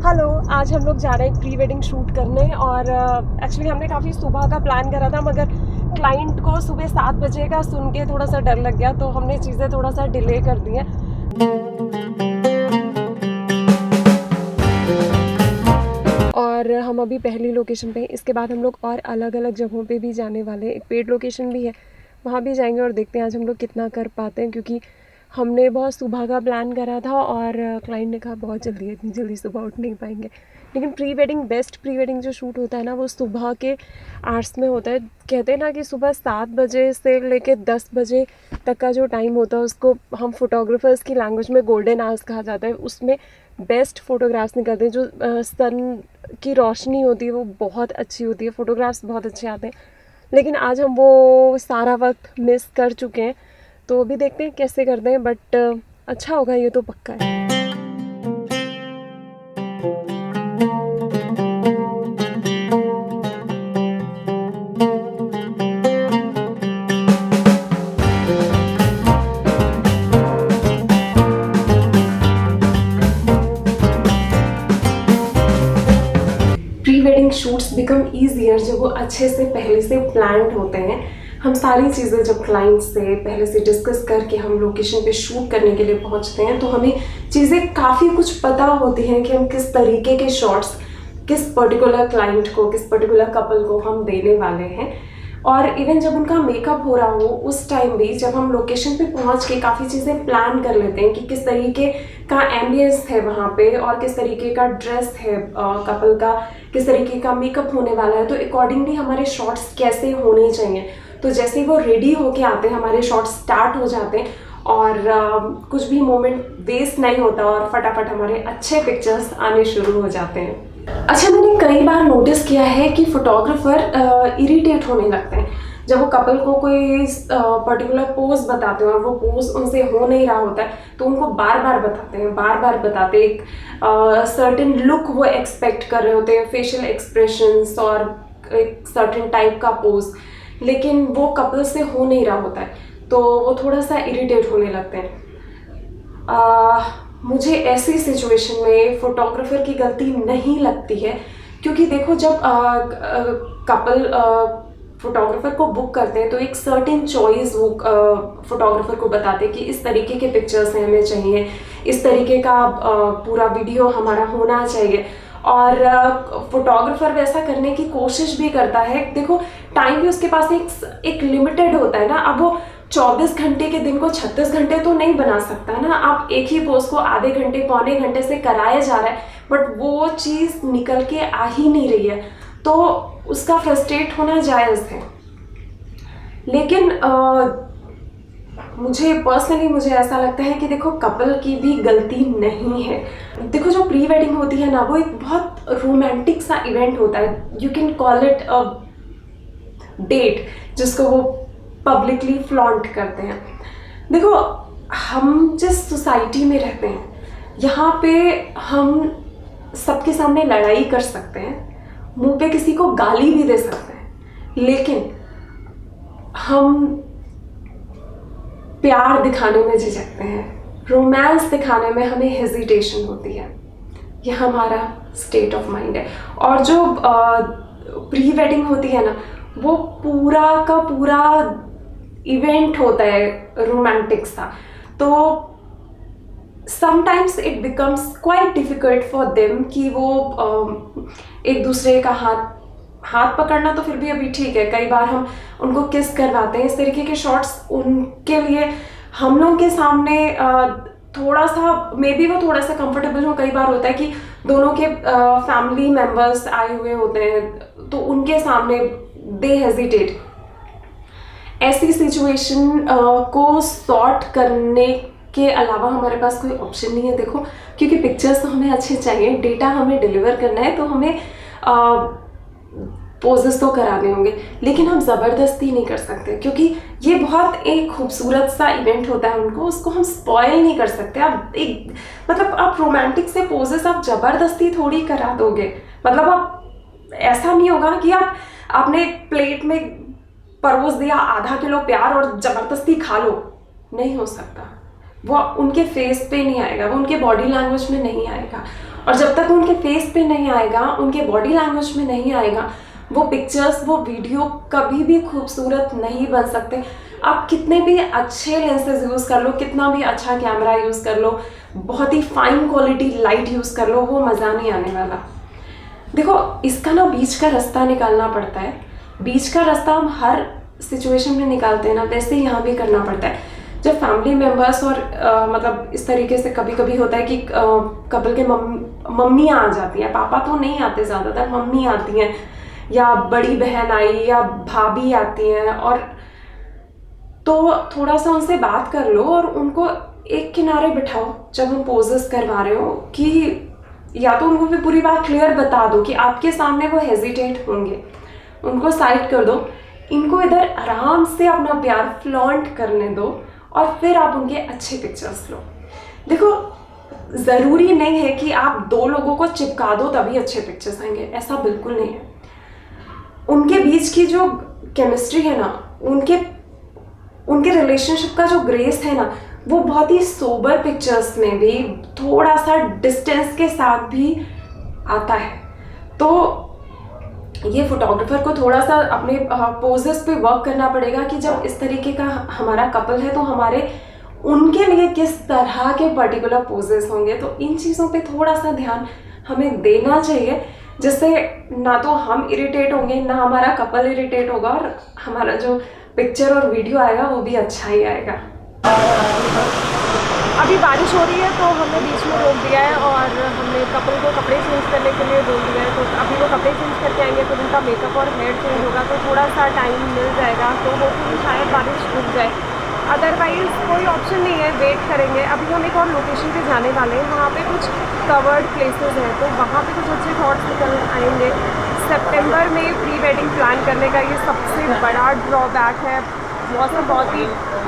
Hello, आज हम लोग जा रहे हैं प्री वेडिंग शूट करने और एक्चुअली हमने काफ़ी सुबह का प्लान करा था, मगर क्लाइंट को सुबह 7 बजे का सुन के थोड़ा सा डर लग गया, तो हमने चीज़ें थोड़ा सा डिले कर दी हैं। और हम अभी पहली लोकेशन पे, इसके बाद हम लोग और अलग अलग जगहों पे भी जाने वाले हैं। एक पेड लोकेशन भी है, वहाँ भी जाएंगे और देखते हैं आज हम लोग कितना कर पाते हैं, क्योंकि हमने बहुत सुबह का प्लान करा था और क्लाइंट ने कहा बहुत जल्दी है, इतनी जल्दी सुबह उठ नहीं पाएंगे। लेकिन pre wedding, best pre wedding जो शूट होता है ना, वो सुबह के आवर्स में होता है। कहते हैं ना कि सुबह 7 बजे से लेकर 10 बजे तक का जो टाइम होता है, उसको हम फोटोग्राफर्स की लैंग्वेज में गोल्डन आवर्स कहा जाता है। उसमें बेस्ट फ़ोटोग्राफ्स निकलते हैं। जो सन की रोशनी होती है वो बहुत अच्छी होती है, फ़ोटोग्राफ्स बहुत अच्छे आते हैं। लेकिन आज हम वो सारा वक्त मिस कर चुके हैं, तो अभी देखते हैं कैसे करते हैं, बट अच्छा होगा ये तो पक्का है। Pre wedding shoots become easier जब वो अच्छे से पहले से प्लान्ड होते हैं। हम सारी चीज़ें जब क्लाइंट से पहले से डिस्कस करके हम लोकेशन पे शूट करने के लिए पहुंचते हैं, तो हमें चीज़ें काफ़ी कुछ पता होती हैं कि हम किस तरीके के शॉट्स किस पर्टिकुलर क्लाइंट को, किस पर्टिकुलर कपल को हम देने वाले हैं। और इवन जब उनका मेकअप हो रहा हो उस टाइम भी, जब हम लोकेशन पे पहुंच के काफ़ी चीज़ें प्लान कर लेते हैं कि किस तरीके का एम्बियंस है वहाँ पे और किस तरीके का ड्रेस है कपल का, किस तरीके का मेकअप होने वाला है, तो अकॉर्डिंगली हमारे शॉट्स कैसे होने चाहिए। तो जैसे ही वो रेडी होके आते हैं, हमारे शॉट्स स्टार्ट हो जाते हैं और कुछ भी मोमेंट वेस्ट नहीं होता और फटाफट हमारे अच्छे पिक्चर्स आने शुरू हो जाते हैं। अच्छा, मैंने कई बार नोटिस किया है कि फोटोग्राफर इरिटेट होने लगते हैं जब वो कपल को कोई पर्टिकुलर पोज बताते हैं और वो पोज उनसे हो नहीं रहा होता है, तो उनको बार बार बताते एक सर्टेन लुक वो एक्सपेक्ट कर रहे होते हैं, फेशियल एक्सप्रेशंस और एक सर्टेन टाइप का पोज, लेकिन वो कपल से हो नहीं रहा होता है, तो वो थोड़ा सा इरिटेट होने लगते हैं। मुझे ऐसी सिचुएशन में फोटोग्राफर की गलती नहीं लगती है, क्योंकि देखो जब कपल फोटोग्राफर को बुक करते हैं तो एक सर्टेन चॉइस वो फोटोग्राफर को बताते हैं कि इस तरीके के पिक्चर्स हमें चाहिए, इस तरीके का पूरा वीडियो हमारा होना चाहिए, और फोटोग्राफर वैसा करने की कोशिश भी करता है। देखो टाइम भी उसके पास एक लिमिटेड होता है ना। अब वो 24 घंटे के दिन को 36 घंटे तो नहीं बना सकता ना। आप एक ही पोज को आधे घंटे पौने घंटे से कराया जा रहा है, बट वो चीज़ निकल के आ ही नहीं रही है, तो उसका फ्रस्ट्रेट होना जायज़ है। लेकिन मुझे ऐसा लगता है कि देखो कपल की भी गलती नहीं है। देखो जो प्री वेडिंग होती है ना, वो एक बहुत रोमांटिक सा इवेंट होता है। You can call it a date, जिसको वो पब्लिकली फ्लॉन्ट करते हैं। देखो हम जिस सोसाइटी में रहते हैं, यहाँ पे हम सबके सामने लड़ाई कर सकते हैं, मुंह पे किसी को गाली भी दे सकते हैं, लेकिन हम प्यार दिखाने में झिझकते हैं, रोमांस दिखाने में हमें हेजिटेशन होती है। यह हमारा स्टेट ऑफ माइंड है। और जो प्री वेडिंग होती है ना, वो पूरा का पूरा इवेंट होता है रोमांटिक सा, तो sometimes it becomes quite difficult for them कि वो एक दूसरे का हाथ पकड़ना तो फिर भी अभी ठीक है, कई बार हम उनको किस करवाते हैं। इस तरीके के शॉट्स उनके लिए हम लोग के सामने थोड़ा सा मे बी वो थोड़ा सा कंफर्टेबल हो। कई बार होता है कि दोनों के फैमिली मेम्बर्स आए हुए होते हैं, तो उनके सामने दे हेजिटेट। ऐसी सिचुएशन को सॉर्ट करने के अलावा हमारे पास कोई ऑप्शन नहीं है। देखो क्योंकि पिक्चर्स तो हमें अच्छे चाहिए, डेटा हमें डिलीवर करना है, तो हमें पोजेस तो कराने होंगे, लेकिन हम ज़बरदस्ती नहीं कर सकते, क्योंकि ये बहुत एक खूबसूरत सा इवेंट होता है, उसको हम स्पॉइल नहीं कर सकते। आप रोमांटिक से पोजेस आप ज़बरदस्ती थोड़ी करा दोगे। मतलब आप ऐसा नहीं होगा कि आपने प्लेट में परोस दिया आधा किलो प्यार और ज़बरदस्ती खा लो, नहीं हो सकता। वो उनके फेस पे नहीं आएगा, वो उनके बॉडी लैंग्वेज में नहीं आएगा। और जब तक उनके फेस पे नहीं आएगा, उनके बॉडी लैंग्वेज में नहीं आएगा, वो पिक्चर्स, वो वीडियो कभी भी खूबसूरत नहीं बन सकते। आप कितने भी अच्छे लेंसेज यूज़ कर लो, कितना भी अच्छा कैमरा यूज़ कर लो, बहुत ही फाइन क्वालिटी लाइट यूज़ कर लो, वो मज़ा नहीं आने वाला। देखो, इसका ना बीच का रास्ता निकालना पड़ता है। बीच का रास्ता हम हर सिचुएशन में निकालते हैं ना, वैसे यहाँ भी करना पड़ता है। जब फैमिली मेम्बर्स और मतलब इस तरीके से कभी कभी होता है कि कपल के मम्मी आ जाती हैं, पापा तो नहीं आते, ज़्यादातर मम्मी आती हैं, या बड़ी बहन आई, या भाभी आती हैं, और तो थोड़ा सा उनसे बात कर लो और उनको एक किनारे बिठाओ जब हम पोजेस करवा रहे हो, कि या तो उनको भी पूरी बात क्लियर बता दो कि आपके सामने वो हेजिटेट होंगे, उनको साइड कर दो, इनको इधर आराम से अपना प्यार फ्लॉन्ट करने दो, और फिर आप उनके अच्छे पिक्चर्स लो। देखो, ज़रूरी नहीं है कि आप दो लोगों को चिपका दो तभी अच्छे पिक्चर्स आएंगे, ऐसा बिल्कुल नहीं है। उनके बीच की जो केमिस्ट्री है ना, उनके रिलेशनशिप का जो ग्रेस है ना, वो बहुत ही सोबर पिक्चर्स में भी थोड़ा सा डिस्टेंस के साथ भी आता है। तो ये फोटोग्राफर को थोड़ा सा अपने पोजेस पे वर्क करना पड़ेगा कि जब इस तरीके का हमारा कपल है तो उनके लिए किस तरह के पर्टिकुलर पोजेस होंगे। तो इन चीज़ों पे थोड़ा सा ध्यान हमें देना चाहिए, जिससे ना तो हम इरिटेट होंगे, ना हमारा कपल इरिटेट होगा, और हमारा जो पिक्चर और वीडियो आएगा वो भी अच्छा ही आएगा। अभी बारिश हो रही है तो हमने बीच में रोक दिया है और हमने कपल को कपड़े चेंज करने के लिए बोल दिया है। तो अभी वो कपड़े चेंज करके आएंगे तो उनका मेकअप और हेयर चेंज होगा, तो थोड़ा सा टाइम मिल जाएगा, तो होपफुली शायद बारिश रुक जाए। अदरवाइज़ कोई ऑप्शन नहीं है, वेट करेंगे। अभी हम एक और लोकेशन पे जाने वाले हैं, वहाँ पे कुछ कवर्ड प्लेसेस हैं, तो वहाँ पे कुछ अच्छे थॉट्स निकल आएंगे। सितंबर में प्री वेडिंग प्लान करने का ये सबसे बड़ा ड्रॉबैक है, मौसम बहुत ही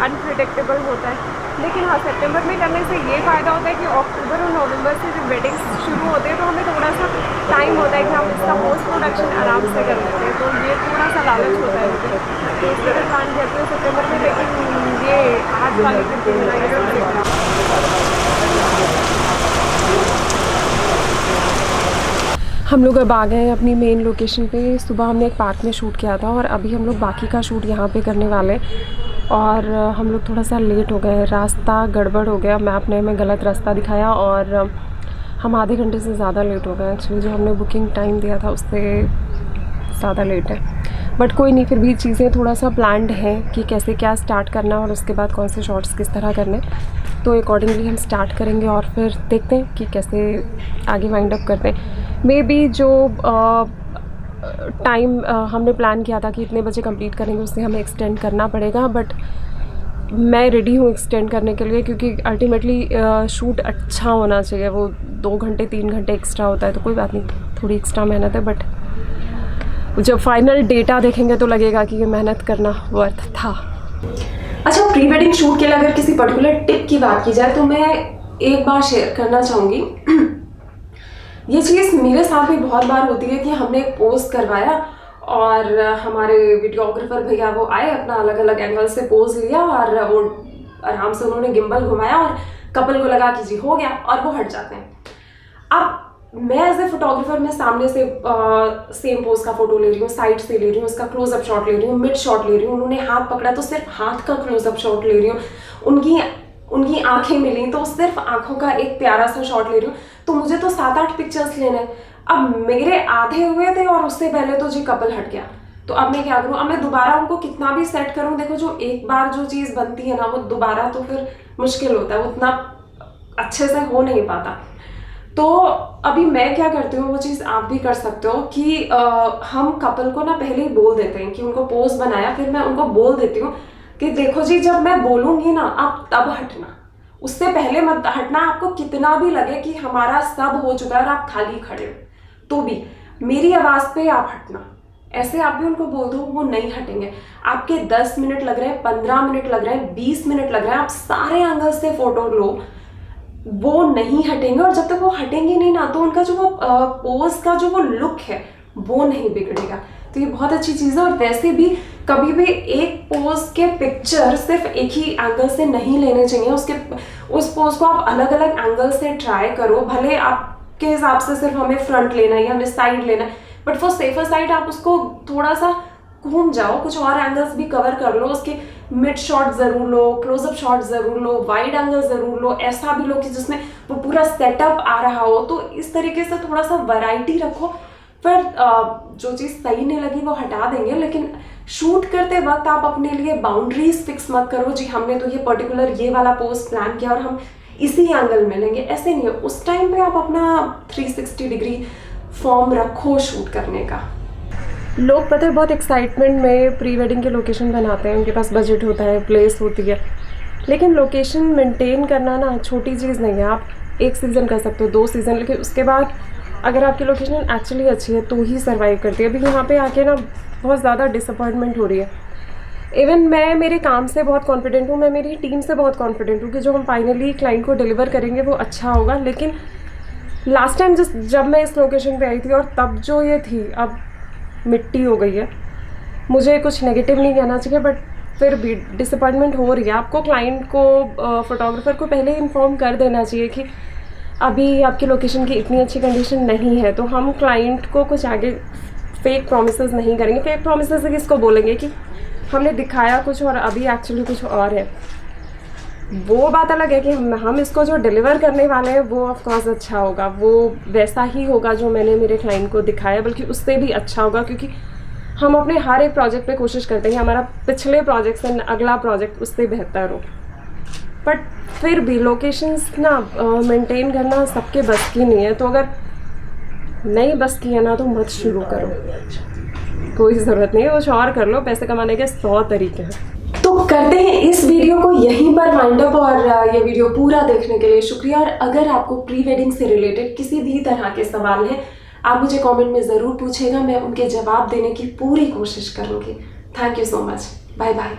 अनप्रिडिक्टेबल होता है। लेकिन हाँ, सितंबर में करने से ये फ़ायदा होता है कि अक्टूबर और नवंबर से जब वेडिंग्स शुरू होते हैं तो हमें थोड़ा सा टाइम होता है कि हम इसका पोस्ट प्रोडक्शन आराम से कर लेते हैं, तो ये थोड़ा सा लालच होता है मुझे। तो इसलिए मैं प्लान करती हूँ सितंबर में, लेकिन ये आज वाली ट्रिप में ये सब हम लोग अब आ गए हैं अपनी मेन लोकेशन पे। सुबह हमने एक पार्क में शूट किया था और अभी हम लोग बाकी का शूट यहाँ पे करने वाले हैं। और हम लोग थोड़ा सा लेट हो गए, रास्ता गड़बड़ हो गया, मैप ने हमें गलत रास्ता दिखाया और हम आधे घंटे से ज़्यादा लेट हो गए। एक्चुअली जो हमने बुकिंग टाइम दिया था उससे ज़्यादा लेट है, बट कोई नहीं, फिर भी चीज़ें थोड़ा सा प्लान्ड हैं कि कैसे क्या स्टार्ट करना और उसके बाद कौन से शॉट्स किस तरह करने, तो अकॉर्डिंगली हम स्टार्ट करेंगे और फिर देखते हैं कि कैसे आगे वाइंड अप करते हैं। मे बी जो टाइम हमने प्लान किया था कि इतने बजे कंप्लीट करेंगे, उससे हमें एक्सटेंड करना पड़ेगा, बट मैं रेडी हूँ एक्सटेंड करने के लिए, क्योंकि अल्टीमेटली शूट अच्छा होना चाहिए। वो 2 घंटे 3 घंटे एक्स्ट्रा होता है तो कोई बात नहीं, थोड़ी एक्स्ट्रा मेहनत है, बट जब फाइनल डेटा देखेंगे तो लगेगा कि ये मेहनत करना वर्थ था। अच्छा, प्री वेडिंग शूट के लिए अगर किसी पर्टिकुलर टिप की बात की जाए तो मैं एक बार शेयर करना चाहूँगी। ये चीज़ मेरे साथ भी बहुत बार होती है कि हमने एक पोज करवाया और हमारे वीडियोग्राफर भैया वो आए, अपना अलग अलग एंगल से पोज लिया और वो आराम से उन्होंने गिम्बल घुमाया और कपल को लगा कि जी हो गया, और वो हट जाते हैं। अब मैं एज ए फोटोग्राफर मैं सामने से सेम पोज का फोटो ले रही हूँ, साइड से ले रही हूँ, उसका क्लोजअप शॉट ले रही हूँ, मिड शॉट ले रही हूँ, उन्होंने हाथ पकड़ा तो सिर्फ हाथ का क्लोजअप शॉट ले रही हूँ, उनकी आंखें मिली तो सिर्फ आंखों का एक प्यारा सा शॉट ले रही हूँ। तो मुझे तो 7-8 पिक्चर्स लेने हैं। अब मेरे आधे हुए थे और उससे पहले तो जी कपल हट गया, तो अब मैं क्या करूँ? अब मैं दोबारा उनको कितना भी सेट करूँ, देखो जो एक बार जो चीज़ बनती है ना, वो दोबारा तो फिर मुश्किल होता है, उतना अच्छे से हो नहीं पाता। तो अभी मैं क्या करती हूँ, वो चीज़ आप भी कर सकते हो कि हम कपल को ना पहले ही बोल देते हैं कि उनको पोज बनाया, फिर मैं उनको बोल देती हूँ कि देखो जी, जब मैं बोलूँगी ना आप तब हटना, उससे पहले मत हटना। आपको कितना भी लगे कि हमारा सब हो चुका है और आप खाली खड़े हो, तो भी मेरी आवाज़ पे आप हटना। ऐसे आप भी उनको बोल दो, वो नहीं हटेंगे। आपके 10 मिनट लग रहे हैं, 15 मिनट लग रहे हैं, 20 मिनट लग रहे हैं, आप सारे एंगल से फोटो लो, वो नहीं हटेंगे। और जब तक वो हटेंगे नहीं ना, तो उनका जो वो पोज का जो वो लुक है वो नहीं बिगड़ेगा। तो ये बहुत अच्छी चीज़ है। और वैसे भी कभी भी एक पोज के पिक्चर सिर्फ एक ही एंगल से नहीं लेने चाहिए, उस पोज को आप अलग अलग एंगल से ट्राई करो। भले आपके हिसाब से सिर्फ हमें फ्रंट लेना है या हमें साइड लेना है, बट फॉर सेफर साइड आप उसको थोड़ा सा घूम जाओ, कुछ और एंगल्स भी कवर कर लो, उसके मिड शॉट जरूर लो, क्लोजअप शॉट जरूर लो, वाइड एंगल जरूर लो, ऐसा भी लो कि जिसमें वो पूरा सेटअप आ रहा हो। तो इस तरीके से थोड़ा सा वैरायटी रखो। फिर जो चीज़ सही नहीं लगी वो हटा देंगे, लेकिन शूट करते वक्त आप अपने लिए बाउंड्रीज फिक्स मत करो, जी हमने तो ये पर्टिकुलर ये वाला पोज प्लान किया और हम इसी एंगल में लेंगे, ऐसे नहीं है। उस टाइम पे आप अपना 360 डिग्री फॉर्म रखो शूट करने का। लोग पता है बहुत एक्साइटमेंट में प्री वेडिंग के लोकेशन बनाते हैं, उनके पास बजट होता है, प्लेस होती है, लेकिन लोकेशन मेंटेन करना ना छोटी चीज़ नहीं है। आप 1 सीज़न कर सकते हो, 2 सीज़न, लेकिन उसके बाद अगर आपकी लोकेशन एक्चुअली अच्छी है तो ही सर्वाइव करती है। अभी यहाँ पे आके ना बहुत ज़्यादा डिसअपॉइंटमेंट हो रही है। इवन मैं मेरे काम से बहुत कॉन्फिडेंट हूँ, मैं मेरी टीम से बहुत कॉन्फिडेंट हूँ कि जो हम फाइनली क्लाइंट को डिलीवर करेंगे वो अच्छा होगा। लेकिन लास्ट टाइम जब मैं इस लोकेशन पे आई थी और तब जो ये थी, अब मिट्टी हो गई है। मुझे कुछ नेगेटिव नहीं कहना चाहिए, बट फिर भी डिसअपॉइंटमेंट हो रही है। आपको क्लाइंट को, फोटोग्राफर को पहले इन्फॉर्म कर देना चाहिए कि अभी आपकी लोकेशन की इतनी अच्छी कंडीशन नहीं है, तो हम क्लाइंट को कुछ आगे फेक प्रॉमिसेस नहीं करेंगे। फेक प्रॉमिसेस किसको बोलेंगे कि हमने दिखाया कुछ और अभी एक्चुअली कुछ और है। वो बात अलग है कि हम इसको जो डिलीवर करने वाले हैं वो ऑफ कोर्स अच्छा होगा, वो वैसा ही होगा जो मैंने मेरे क्लाइंट को दिखाया, बल्कि उससे भी अच्छा होगा, क्योंकि हम अपने हर एक प्रोजेक्ट पे कोशिश करते हैं कि हमारा पिछले प्रोजेक्ट से अगला प्रोजेक्ट उससे बेहतर हो। बट फिर भी लोकेशंस ना मेंटेन करना सबके बस की नहीं है, तो अगर नहीं बस की है ना तो मत शुरू करो, कोई ज़रूरत नहीं है, कुछ और कर लो। पैसे कमाने के 100 तरीके हैं। तो करते हैं इस वीडियो को यहीं पर वाइंड अप, और ये वीडियो पूरा देखने के लिए शुक्रिया। और अगर आपको प्री वेडिंग से रिलेटेड किसी भी तरह के सवाल हैं, आप मुझे कमेंट में ज़रूर पूछेगा, मैं उनके जवाब देने की पूरी कोशिश करूँगी। Thank you so much, bye bye.